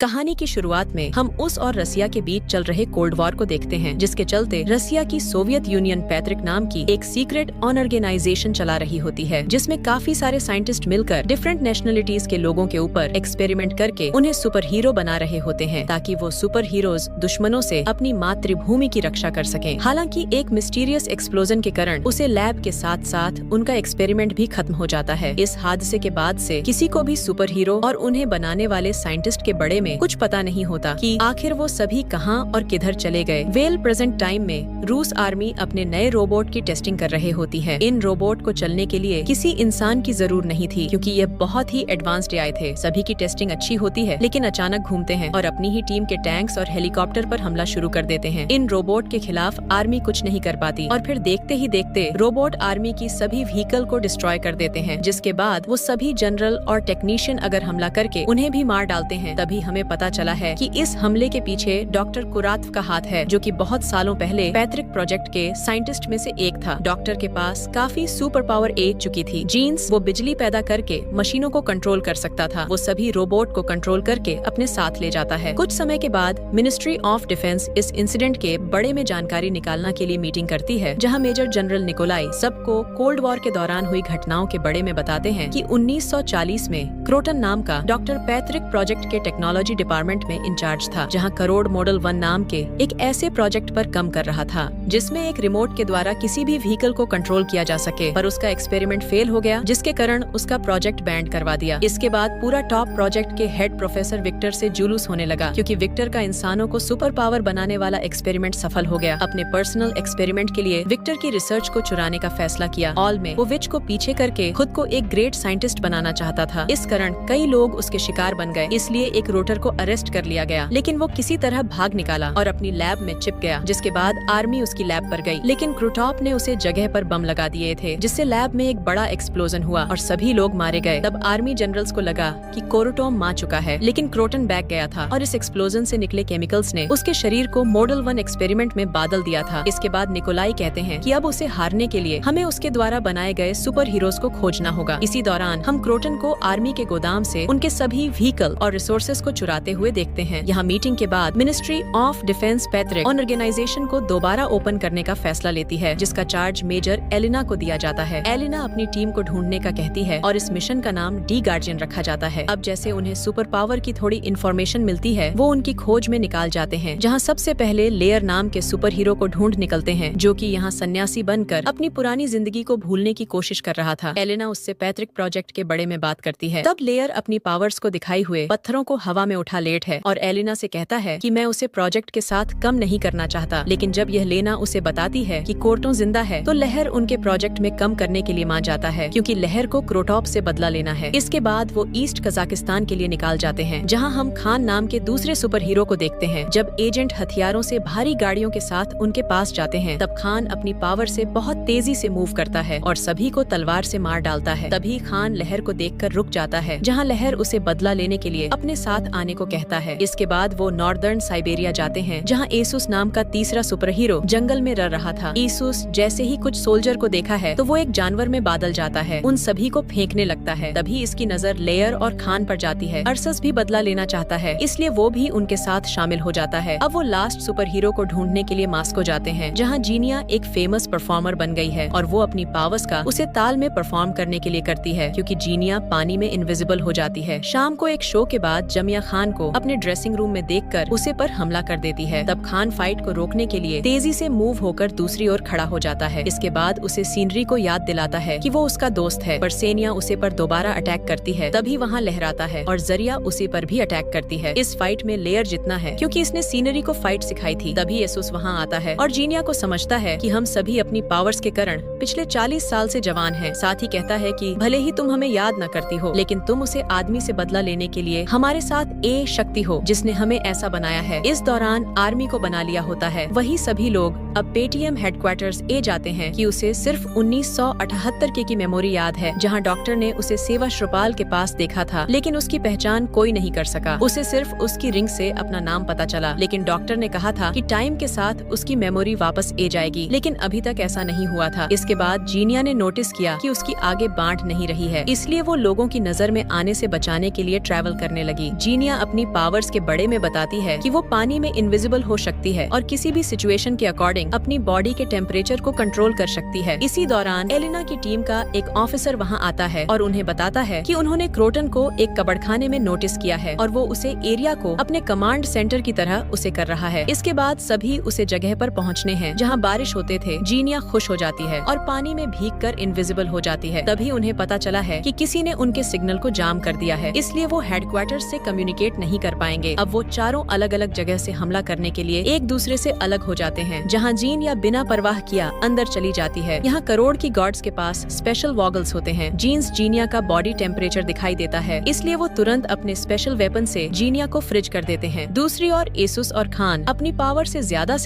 कहानी की शुरुआत में हम उस और रसिया के बीच चल रहे कोल्ड वॉर को देखते हैं, जिसके चलते रसिया की सोवियत यूनियन पैतृक नाम की एक सीक्रेट ऑर्गेनाइजेशन चला रही होती है, जिसमें काफी सारे साइंटिस्ट मिलकर डिफरेंट नेशनलिटीज के लोगों के ऊपर एक्सपेरिमेंट करके उन्हें सुपर हीरो बना रहे होते हैं, ताकि वो सुपर हीरोज दुश्मनों से अपनी मातृभूमि की रक्षा कर सकें। हालांकि एक मिस्टीरियस एक्सप्लोजन के कारण उसे लैब के साथ साथ उनका एक्सपेरिमेंट भी खत्म हो जाता है। इस हादसे के बाद से किसी को भी सुपर हीरो और उन्हें बनाने वाले साइंटिस्ट के बड़े में कुछ पता नहीं होता कि आखिर वो सभी कहां और किधर चले गए। वेल प्रेजेंट टाइम में रूस आर्मी अपने नए रोबोट की टेस्टिंग कर रहे होती है। इन रोबोट को चलने के लिए किसी इंसान की जरूरत नहीं थी, क्योंकि ये बहुत ही एडवांस्ड एआई थे। सभी की टेस्टिंग अच्छी होती है, लेकिन अचानक घूमते हैं और अपनी ही टीम के टैंक्स और हेलीकॉप्टर पर हमला शुरू कर देते हैं। इन रोबोट के खिलाफ आर्मी कुछ नहीं कर पाती और फिर देखते ही देखते रोबोट आर्मी की सभी व्हीकल को डिस्ट्रॉय कर देते हैं, जिसके बाद वो सभी जनरल और टेक्नीशियन अगर हमला करके उन्हें भी मार डालते हैं। तभी हमें पता चला है कि इस हमले के पीछे डॉक्टर कुरात्व का हाथ है, जो कि बहुत सालों पहले पैतृक प्रोजेक्ट के साइंटिस्ट में से एक था। डॉक्टर के पास काफी सुपर पावर एज चुकी थी। जीन्स, वो बिजली पैदा करके मशीनों को कंट्रोल कर सकता था। वो सभी रोबोट को कंट्रोल करके अपने साथ ले जाता है। कुछ समय के बाद मिनिस्ट्री ऑफ डिफेंस इस इंसिडेंट के बड़े में जानकारी निकालने के लिए मीटिंग करती है, जहाँ मेजर जनरल निकोलाई सबको कोल्ड वॉर के दौरान हुई घटनाओं के बड़े में बताते हैं कि 1940 में क्रोटन नाम का डॉक्टर पैतृक प्रोजेक्ट के टेक्नोलॉजी डिपार्टमेंट में इंचार्ज था, जहां करोड़ मॉडल 1 नाम के एक ऐसे प्रोजेक्ट पर काम कर रहा था, जिसमें एक रिमोट के द्वारा किसी भी व्हीकल को कंट्रोल किया जा सके। पर उसका एक्सपेरिमेंट फेल हो गया, जिसके कारण उसका प्रोजेक्ट बैंड करवा दिया। इसके बाद पूरा टॉप प्रोजेक्ट के हेड प्रोफेसर विक्टर से जुलूस होने लगा, क्योंकि विक्टर का इंसानों को सुपर पावर बनाने वाला एक्सपेरिमेंट सफल हो गया। अपने पर्सनल एक्सपेरिमेंट के लिए विक्टर की रिसर्च को चुराने का फैसला किया। ऑल में वो विच को पीछे करके खुद को एक ग्रेट साइंटिस्ट बनाना चाहता था। इस कारण कई लोग उसके शिकार बन गए, इसलिए एक रोटर को अरेस्ट कर लिया गया, लेकिन वो किसी तरह भाग निकाला और अपनी लैब में छिप गया, जिसके बाद आर्मी उसकी लैब पर गई। लेकिन क्रूटॉप ने उसे जगह पर बम लगा दिए थे, जिससे लैब में एक बड़ा एक्सप्लोजन हुआ और सभी लोग मारे गए। तब आर्मी जनरल्स को लगा कि कोरोटोम मार चुका है, लेकिन क्रोटन बैग गया था और इस एक्सप्लोजन से निकले केमिकल्स ने उसके शरीर को मॉडल 1 एक्सपेरिमेंट में बादल दिया था। इसके बाद निकोलाई कहते हैं कि अब उसे हारने के लिए हमें उसके द्वारा बनाए गए सुपर हीरोज को खोजना होगा। इसी दौरान हम क्रोटन को आर्मी के गोदाम से उनके सभी व्हीकल और रिसोर्सेज को चुराते हुए देखते हैं। यहाँ मीटिंग के बाद मिनिस्ट्री ऑफ डिफेंस पैतृक ऑर्गेनाइजेशन को दोबारा ओपन करने का फैसला लेती है, जिसका चार्ज मेजर एलिना को दिया जाता है। एलिना अपनी टीम को ढूंढने का कहती है और इस मिशन का नाम डी गार्जियन रखा जाता है। अब जैसे उन्हें सुपर पावर की थोड़ी इन्फॉर्मेशन मिलती है, वो उनकी खोज में निकाल जाते हैं, जहाँ सबसे पहले लेयर नाम के सुपर हीरो को ढूंढ निकलते हैं, जो कि यहाँ सन्यासी बनकर अपनी पुरानी जिंदगी को भूलने की कोशिश कर रहा था। एलिना उससे पैतृक प्रोजेक्ट के बड़े में बात करती है। तब लेयर अपनी पावर्स को दिखाई हुए पत्थरों को हवा में उठा लेट है और एलिना से कहता है कि मैं उसे प्रोजेक्ट के साथ कम नहीं करना चाहता। लेकिन जब यह लेना उसे बताती है कि कोर्टो जिंदा है, तो लहर उनके प्रोजेक्ट में कम करने के लिए मान जाता है, क्योंकि लहर को क्रोटॉप से बदला लेना है। इसके बाद वो ईस्ट कजाकिस्तान के लिए निकाल जाते हैं, जहाँ हम खान नाम के दूसरे सुपर हीरो को देखते हैं। जब एजेंट हथियारों से भारी गाड़ियों के साथ उनके पास जाते हैं, तब खान अपनी पावर से बहुत तेजी से मूव करता है और सभी को तलवार से मार डालता है। तभी खान लहर को देखकर रुक जाता है, जहाँ लहर उसे बदला लेने के लिए अपने साथ आने को कहता है। इसके बाद वो नॉर्दर्न साइबेरिया जाते हैं, जहाँ एसुस नाम का तीसरा सुपर हीरो जंगल में रह रहा था। एसुस जैसे ही कुछ सोल्जर को देखा है, तो वो एक जानवर में बादल जाता है, उन सभी को फेंकने लगता है। तभी इसकी नजर लेयर और खान पर जाती है। अर्सस भी बदला लेना चाहता है, इसलिए वो भी उनके साथ शामिल हो जाता है। अब वो लास्ट सुपर हीरो को ढूंढने के लिए मास्को जाते हैं, जहाँ जीनिया एक फेमस परफॉर्मर बन गई है और वो अपनी पावर्स का उसे ताल में परफॉर्म करने के लिए करती है, क्योंकि जीनिया पानी में इनविजिबल हो जाती है। शाम को एक शो के बाद जमिया खान को अपने ड्रेसिंग रूम में देखकर उसे पर हमला कर देती है। तब खान फाइट को रोकने के लिए तेजी से मूव होकर दूसरी ओर खड़ा हो जाता है। इसके बाद उसे सीनरी को याद दिलाता है कि वो उसका दोस्त है, पर सेनिया उसे पर दोबारा अटैक करती है। तभी वहाँ लहराता है और जरिया उसी पर भी अटैक करती है। इस फाइट में लेयर जितना है, क्योंकि इसने सीनरी को फाइट सिखाई थी। तभी एसुस वहाँ आता है और जीनिया को समझता है कि हम सभी अपनी पावर्स के कारण पिछले 40 साल से जवान हैं। साथ ही कहता है कि भले ही तुम हमें याद न करती हो, लेकिन तुम उसे आदमी से बदला लेने के लिए हमारे साथ ए शक्ति हो, जिसने हमें ऐसा बनाया है। इस दौरान आर्मी को बना लिया होता है। वही सभी लोग अब पेटीएम हेडक्वार्टर्स ए जाते हैं कि उसे सिर्फ 1978 की मेमोरी याद है, जहां डॉक्टर ने उसे सेवा श्रुपाल के पास देखा था, लेकिन उसकी पहचान कोई नहीं कर सका। उसे सिर्फ उसकी रिंग से अपना नाम पता चला, लेकिन डॉक्टर ने कहा था कि टाइम के साथ उसकी मेमोरी वापस ए जाएगी, लेकिन अभी तक ऐसा नहीं हुआ था। इसके बाद जीनिया ने नोटिस किया कि उसकी आगे बांट नहीं रही है, इसलिए वो लोगों की नजर में आने से बचाने के लिए ट्रैवल करने लगी। जीनिया अपनी पावर्स के बड़े में बताती है कि वो पानी में इनविजिबल हो सकती है और किसी भी सिचुएशन के अकॉर्डिंग अपनी बॉडी के टेम्परेचर को कंट्रोल कर सकती है। इसी दौरान एलिना की टीम का एक ऑफिसर वहाँ आता है और उन्हें बताता है कि उन्होंने क्रोटन को एक कबड़खाने में नोटिस किया है और वो उसे एरिया को अपने कमांड सेंटर की तरह उसे कर रहा है। इसके बाद सभी उसे जगह पर पहुँचने हैं जहाँ बारिश होते थे। जीनिया खुश हो जाती है और पानी में भीगकर इनविजिबल हो जाती है। तभी उन्हें पता चला है कि किसी ने उनके सिग्नल को जाम कर दिया है, इसलिए वो हेडक्वार्टर से कम्युनिकेट नहीं कर पाएंगे। अब वो चारों अलग अलग जगह से हमला करने के लिए एक दूसरे से अलग हो जाते हैं, जहाँ जीन या बिना परवाह किया अंदर चली जाती है। यहाँ करोड़ की गार्ड्स के पास स्पेशल वॉगल्स होते हैं। जीन्स जीनिया का बॉडी टेम्परेचर दिखाई देता है, इसलिए वो तुरंत अपने स्पेशल वेपन से जीनिया को फ्रिज कर देते हैं। दूसरी ओर एसुस और खान अपनी पावर से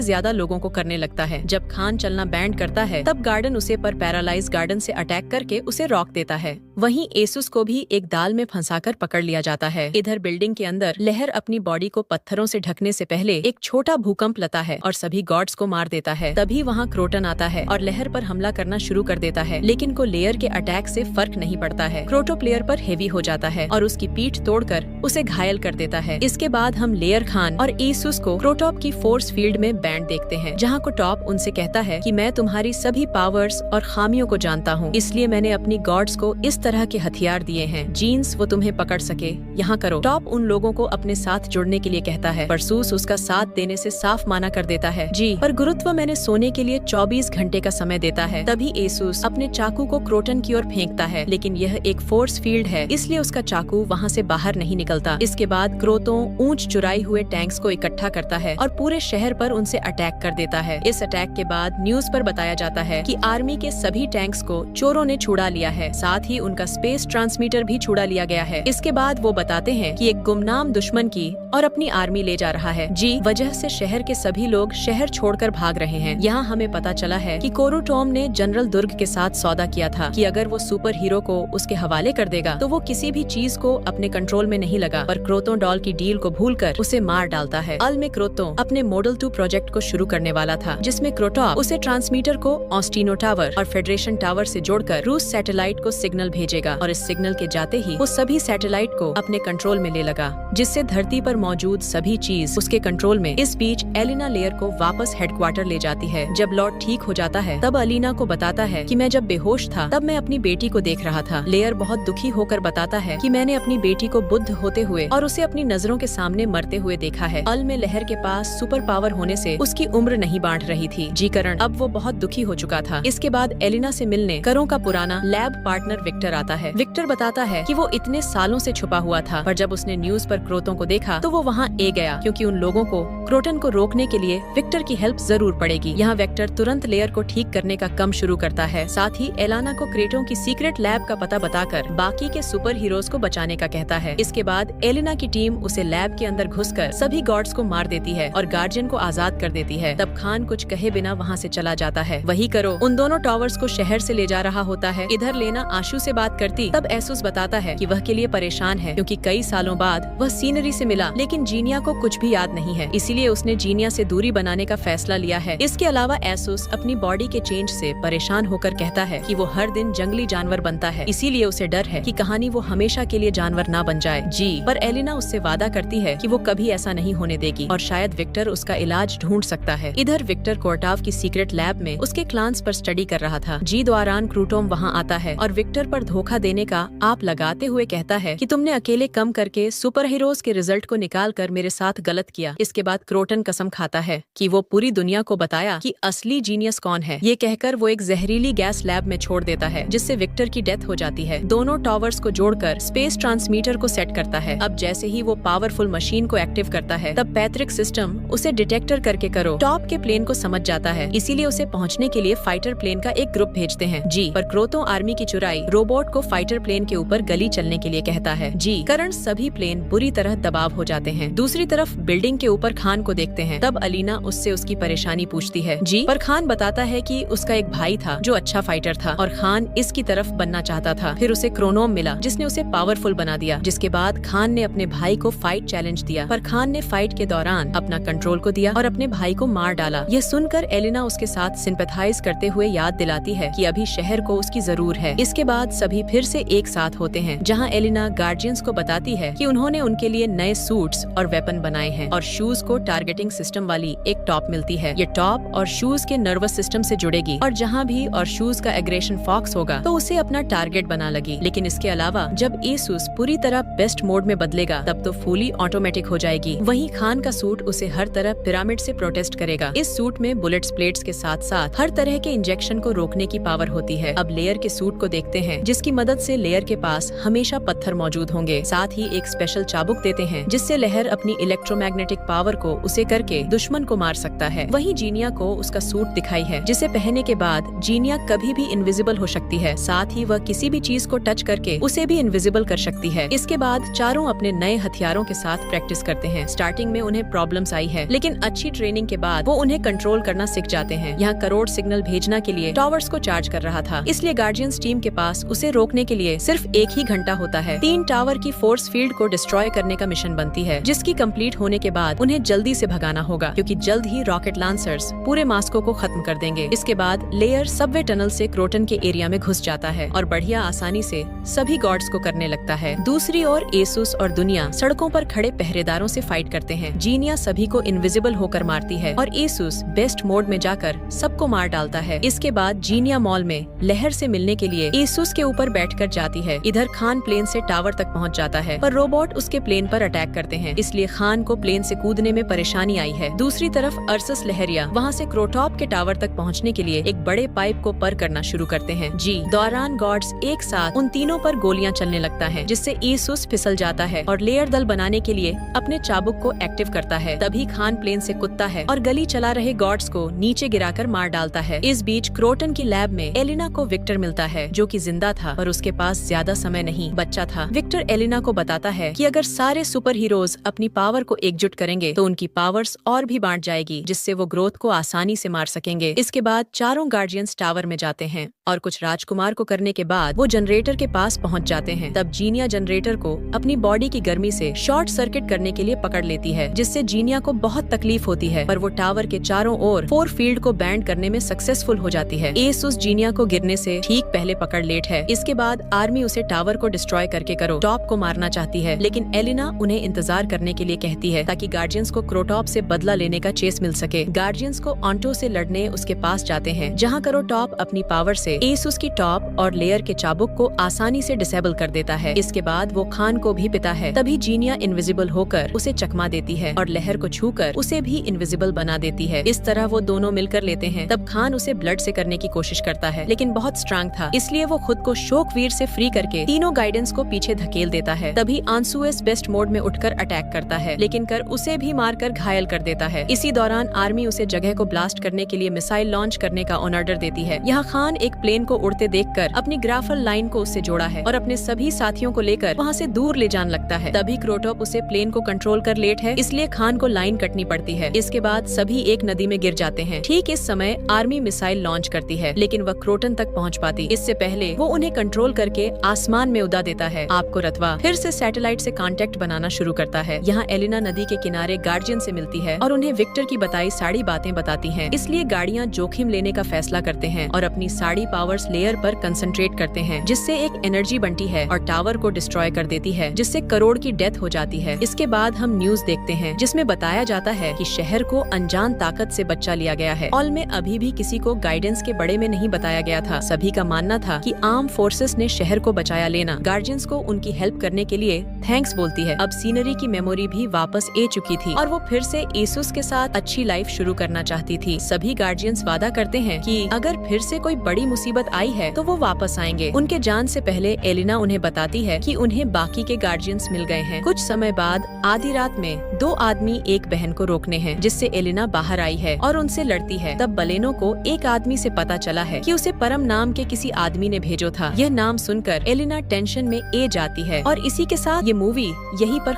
ज्यादा लोगों को करने लगता है। जब खान चलना बैंड करता है, तब गार्डन उसे पर पैरालाइज गार्डन से अटैक करके उसे रोक देता है। वहीं एसुस को भी एक दाल में फंसाकर पकड़ लिया जाता है। इधर बिल्डिंग के अंदर लहर अपनी बॉडी को पत्थरों से ढकने से पहले एक छोटा भूकंप लाता है और सभी गॉड्स को मार देता है। तभी वहाँ क्रोटन आता है और लहर पर हमला करना शुरू कर देता है, लेकिन को लेयर के अटैक से फर्क नहीं पड़ता है। क्रोटो प्लेयर पर हेवी हो जाता है और उसकी पीठ तोड़कर उसे घायल कर देता है। इसके बाद हम लेयर खान और एसुस को क्रोटॉप की फोर्स फील्ड में बैंड देखते हैं, जहाँ क्रोटॉप उनसे कहता है कि मैं तुम्हारी सभी पावर्स और खामियों को जानता हूँ, इसलिए मैंने अपनी गॉड्स को इस तरह के हथियार दिए हैं। जीन्स वो तुम्हें पकड़ सके, यहाँ करो। टॉप उन लोगों को अपने साथ जुड़ने के लिए कहता है, पर सूस उसका साथ देने से साफ माना कर देता है। जी, पर गुरुत्व मैंने सोने के लिए 24 घंटे का समय देता है। तभी एसुस अपने चाकू को क्रोटन की ओर फेंकता है, लेकिन यह एक फोर्स फील्ड है, इसलिए उसका चाकू वहाँ से बाहर नहीं निकलता। इसके बाद क्रोतो ऊंच चुराई हुए टैंक्स को इकट्ठा करता है और पूरे शहर पर उनसे अटैक कर देता है। इस अटैक के बाद न्यूज पर बताया जाता है कि आर्मी के सभी टैंक्स को चोरों ने छुड़ा लिया है, साथ ही उनका स्पेस ट्रांसमीटर भी छुड़ा लिया गया है। इसके बाद वो बताते हैं कि एक गुमनाम दुश्मन की और अपनी आर्मी ले जा रहा है। जी वजह से शहर के सभी लोग शहर छोड़कर भाग रहे हैं। यहाँ हमें पता चला है कि कोरुटोम ने जनरल दुर्ग के साथ सौदा किया था कि अगर वो सुपर हीरो को उसके हवाले कर देगा तो वो किसी भी चीज को अपने कंट्रोल में नहीं लगा, पर क्रोतो डॉल की डील को भूलकर उसे मार डालता है। अल में क्रोतो अपने मॉडल 2 प्रोजेक्ट को शुरू करने वाला था, जिसमें क्रोटॉप उसे ट्रांसमीटर को ऑस्टिनो टावर और फेडरेशन टावर से जोड़कर रूस सैटेलाइट को सिग्नल भेजेगा और इस सिग्नल के जाते ही वो सभी सैटेलाइट को अपने कंट्रोल में ले लगा, जिससे धरती पर मौजूद सभी चीज उसके कंट्रोल में। इस बीच एलिना लेयर को वापस हेडक्वार्टर ले जाती है। जब लॉर्ड ठीक हो जाता है, तब अलीना को बताता है कि मैं जब बेहोश था तब मैं अपनी बेटी को देख रहा था। लेयर बहुत दुखी होकर बताता है कि मैंने अपनी बेटी को बुद्ध होते हुए और उसे अपनी नजरों के सामने मरते हुए देखा है। अल में लहर के पास सुपर पावर होने से उसकी उम्र नहीं बांट रही थी। जी करण अब वो बहुत दुखी हो चुका था। इसके बाद एलिना से मिलने करों का पुराना लैब पार्टनर विक्टर आता है। विक्टर बताता है कि वो इतने सालों से छुपा हुआ था, पर जब उसने न्यूज पर क्रोतों को देखा तो वो वहाँ ए गया, क्योंकि उन लोगों को क्रोटन को रोकने के लिए विक्टर की हेल्प जरूर पड़ेगी। यहाँ विक्टर तुरंत लेयर को ठीक करने का काम शुरू करता है। साथ ही एलाना को क्रेटों की सीक्रेट लैब का पता बताकर बाकी के सुपर हीरोज को बचाने का कहता है। इसके बाद एलिना की टीम उसे लैब के अंदर घुसकर सभी गार्ड्स को मार देती है और गार्जियन को आजाद कर देती है। तब खान कुछ कहे बिना वहाँ से चला जाता है। वही करो उन दोनों टावर्स को शहर से ले जा रहा होता है। इधर लेना आशु से बात करती, तब एसुस बताता है कि वह के लिए परेशान है, क्योंकि कई सालों बाद वह सीनरी से मिला, लेकिन जीनिया को कुछ भी याद नहीं है, इसीलिए उसने जीनिया से दूरी बनाने का फैसला लिया है। इसके अलावा एसुस अपनी बॉडी के चेंज से परेशान होकर कहता है कि वो हर दिन जंगली जानवर बनता है, इसीलिए उसे डर है कि कहानी वो हमेशा के लिए जानवर ना बन जाए। जी पर एलिना उससे वादा करती है कि वो कभी ऐसा नहीं होने देगी और शायद विक्टर उसका इलाज ढूंढ सकता है। इधर विक्टर कोर्टाव की सीक्रेट लैब में उसके क्लान्स पर स्टडी कर रहा था। जी दौरान क्रूटोम वहाँ आता है और विक्टर पर धोखा देने का आप लगाते हुए कहता है कि तुमने अकेले कम करके सुपर हीरोज के रिजल्ट को निकाल कर मेरे साथ गलत किया। इसके बाद क्रोटन कसम खाता है कि वो पूरी दुनिया को बताया कि असली जीनियस कौन है। ये कहकर वो एक जहरीली गैस लैब में छोड़ देता है, जिससे विक्टर की डेथ हो जाती है। दोनों टावर्स को जोड़कर स्पेस ट्रांसमीटर को सेट करता है। अब जैसे ही वो पावरफुल मशीन को एक्टिव करता है, तब पैट्रिक सिस्टम उसे डिटेक्टर करके करो टॉप के प्लेन को समझ जाता है, इसीलिए उसे पहुँचने के लिए फाइटर प्लेन का एक ग्रुप भेजते हैं। जी पर क्रोतो आर्मी की चुराई रोबोट को फाइटर प्लेन के ऊपर गली चलने के लिए कहता है। जी कारण सभी प्लेन बुरी तरह दबाव हो जाते हैं। दूसरी तरफ बिल्डिंग के ऊपर खान को देखते हैं, तब अलीना उससे उसकी परेशानी परेशानी पूछती है। जी, पर खान बताता है कि उसका एक भाई था जो अच्छा फाइटर था और खान इसकी तरफ बनना चाहता था। फिर उसे क्रोनोम मिला जिसने उसे पावरफुल बना दिया, जिसके बाद खान ने अपने भाई को फाइट चैलेंज दिया, पर खान ने फाइट के दौरान अपना कंट्रोल को दिया और अपने भाई को मार डाला। यह सुनकर एलिना उसके साथ सिंपैथाइज करते हुए याद दिलाती है कि अभी शहर को उसकी जरूर है। इसके बाद सभी फिर से एक साथ होते हैं, जहाँ एलिना गार्जियंस को बताती है कि उन्होंने उनके लिए नए सूट्स और वेपन बनाए हैं और शूज को टारगेटिंग सिस्टम वाली एक टॉप मिलती है। ये टॉप और शूज के नर्वस सिस्टम से जुड़ेगी और जहाँ भी और शूज का एग्रेशन फॉक्स होगा तो उसे अपना टारगेट बना लगी। लेकिन इसके अलावा जब एसूस पूरी तरह बेस्ट मोड में बदलेगा तब तो फुली ऑटोमेटिक हो जाएगी। वहीं खान का सूट उसे हर तरफ पिरामिड से प्रोटेस्ट करेगा। इस सूट में बुलेट प्लेट्स के साथ साथ हर तरह के इंजेक्शन को रोकने की पावर होती है। अब लेयर के सूट को देखते हैं, जिसकी मदद से लेयर के पास हमेशा पत्थर मौजूद होंगे। साथ ही एक स्पेशल चाबुक देते हैं जिससे लेयर अपनी इलेक्ट्रोमैग्नेटिक पावर को उसे करके दुश्मन को मार सकता है। वहीं जीनिया को उसका सूट दिखाई है जिसे पहनने के बाद जीनिया कभी भी इनविजिबल हो सकती है। साथ ही वह किसी भी चीज को टच करके उसे भी इनविजिबल कर सकती है। इसके बाद चारों अपने नए हथियारों के साथ प्रैक्टिस करते हैं। स्टार्टिंग में उन्हें प्रॉब्लम्स आई है, लेकिन अच्छी ट्रेनिंग के बाद वो उन्हें कंट्रोल करना सीख जाते हैं। यहाँ करोड़ सिग्नल भेजना के लिए टावर्स को चार्ज कर रहा था, इसलिए गार्जियंस टीम के पास उसे रोकने के लिए सिर्फ एक ही घंटा होता है। 3 टावर की फोर्स फील्ड को डिस्ट्रॉय करने का मिशन बनती है, जिसकी कंप्लीट होने के बाद उन्हें जल्दी से भगाना होगा क्योंकि जल्द ही रॉकेट लॉन्चर्स पूरे मास्को को खत्म कर देंगे। इसके बाद लेयर सबवे टनल से क्रोटन के एरिया में घुस जाता है और बढ़िया आसानी से सभी गॉड्स को करने लगता है। दूसरी ओर एसूस और दुनिया सड़कों पर खड़े पहरेदारों से फाइट करते हैं। जीनिया सभी को इनविजिबल होकर मारती है और एसूस बेस्ट मोड में जाकर सबको मार डालता है। इसके बाद जीनिया मॉल में लहर से मिलने के लिए एसूस के ऊपर बैठकर जाती है। इधर खान प्लेन से टावर तक पहुंच जाता है, पर रोबोट उसके प्लेन पर अटैक करते हैं, इसलिए खान को प्लेन से कूदने में परेशानी आई है। दूसरी तरफ अर्सस लहरिया वहाँ से क्रोटॉप के टावर तक पहुँचने के लिए एक बड़े पाइप को पर करना शुरू करते हैं। जी दौरान गॉड्स एक साथ उन तीनों पर गोलियां चलने लगता है, जिससे एसूस फिसल जाता है और लेयर दल बनाने के लिए अपने चाबुक को एक्टिव करता है। तभी खान प्लेन से कूदता है और गली चला रहे गॉड्स को नीचे गिराकर मार डालता है। इस बीच क्रोटन की लैब में एलिना को विक्टर मिलता है, जो कि जिंदा था पर उसके पास ज्यादा समय नहीं बचा था। विक्टर एलिना को बताता है कि अगर सारे सुपर हीरोज अपनी पावर को एकजुट करेंगे तो उनकी पावर्स और भी बांट जाएगी, जिससे वो ग्रोथ को आसानी से मार सकेंगे। इसके बाद चारों गार्जियंस टावर में जाते हैं और कुछ राजकुमार को करने के बाद वो जनरेटर के पास पहुंच जाते हैं। तब जीनिया जनरेटर को अपनी बॉडी की गर्मी से शॉर्ट सर्किट करने के लिए पकड़ लेती है, जिससे जीनिया को बहुत तकलीफ होती है, पर वो टावर के चारों ओर फोर फील्ड को बैंड करने में सक्सेसफुल हो जाती है। एसूस जीनिया को गिरने से ठीक पहले पकड़ लेट है। इसके बाद आर्मी उसे टावर को डिस्ट्रॉय करके करो टॉप को मारना चाहती है, लेकिन एलिना उन्हें इंतजार करने के लिए कहती है ताकि गार्जियंस को क्रोटॉप से बदला लेने का चेस मिल सके। गार्जियंस को ऑन्टो से लड़ने उसके पास जाते हैं, जहाँ क्रोटॉप अपनी पावर से एसूस की टॉप और लेयर के चाबुक को आसानी से डिसेबल कर देता है। इसके बाद वो खान को भी पिता है। तभी जीनिया इनविजिबल होकर उसे चकमा देती है और लहर को छूकर उसे भी इनविजिबल बना देती है। इस तरह वो दोनों मिलकर लेते हैं। तब खान उसे ब्लड से करने की कोशिश करता है, लेकिन बहुत स्ट्रांग था, इसलिए वो खुद को शोकवीर से फ्री करके तीनों गाइडेंस को पीछे धकेल देता है। तभी आंसुएस बेस्ट मोड में उठकर अटैक करता है, लेकिन कर उसे भी मारकर घायल कर देता है। इसी दौरान आर्मी उसे जगह को ब्लास्ट करने के लिए मिसाइल लॉन्च करने का ऑर्डर देती है। यहाँ खान एक प्लेन को उड़ते देखकर अपनी ग्राफल लाइन को उससे जोड़ा है और अपने सभी साथियों को लेकर वहाँ से दूर ले जाने लगता है। तभी क्रोटॉप उसे प्लेन को कंट्रोल कर लेट है, इसलिए खान को लाइन कटनी पड़ती है। इसके बाद सभी एक नदी में गिर जाते हैं। ठीक इस समय आर्मी मिसाइल लॉन्च करती है, लेकिन वह क्रोटन तक पहुँच पाती इससे पहले वो उन्हें कंट्रोल करके आसमान में उड़ा देता है। आपको रतवा फिर से सैटेलाइट से कांटेक्ट बनाना शुरू करता है। यहाँ एलिना नदी के किनारे गार्जियन से मिलती है और उन्हें विक्टर की बताई सारी बातें बताती हैं। इसलिए गाड़ियाँ जोखिम लेने का फैसला करते हैं और अपनी सारी पावर्स लेयर पर कंसंट्रेट करते हैं, जिससे एक एनर्जी बनती है और टावर को डिस्ट्रॉय कर देती है, जिससे करोड़ की डेथ हो जाती है। इसके बाद हम न्यूज देखते हैं जिसमें बताया जाता है कि शहर को अनजान ताकत से बच्चा लिया गया है। हॉल में अभी भी किसी को गाइडेंस के बड़े में नहीं बताया गया था। सभी का मानना था कि आर्म फोर्सेस ने शहर को बचाया। लेना गार्जियंस को उनकी हेल्प करने के लिए थैंक्स बोलती है। अब सीनरी की मेमोरी भी वापस आ चुकी थी और वो फिर से एसूस के साथ अच्छी लाइफ शुरू करना चाहती थी। सभी गार्जियंस वादा करते हैं कि अगर फिर से कोई बड़ी मुसीबत आई है तो वो वापस आएंगे। उनके जान से पहले एलिना उन्हें बताती है कि उन्हें बाकी के गार्जियंस मिल गए हैं। कुछ समय बाद आधी रात में 2 आदमी एक बहन को रोकने हैं, जिससे एलिना बाहर आई है और उनसे लड़ती है। तब बलेनो को एक आदमी से पता चला है कि उसे परम नाम के किसी आदमी ने भेजो था। यह नाम सुनकर एलिना टेंशन में ए जाती है और इसी के साथ ये मूवी यहीं पर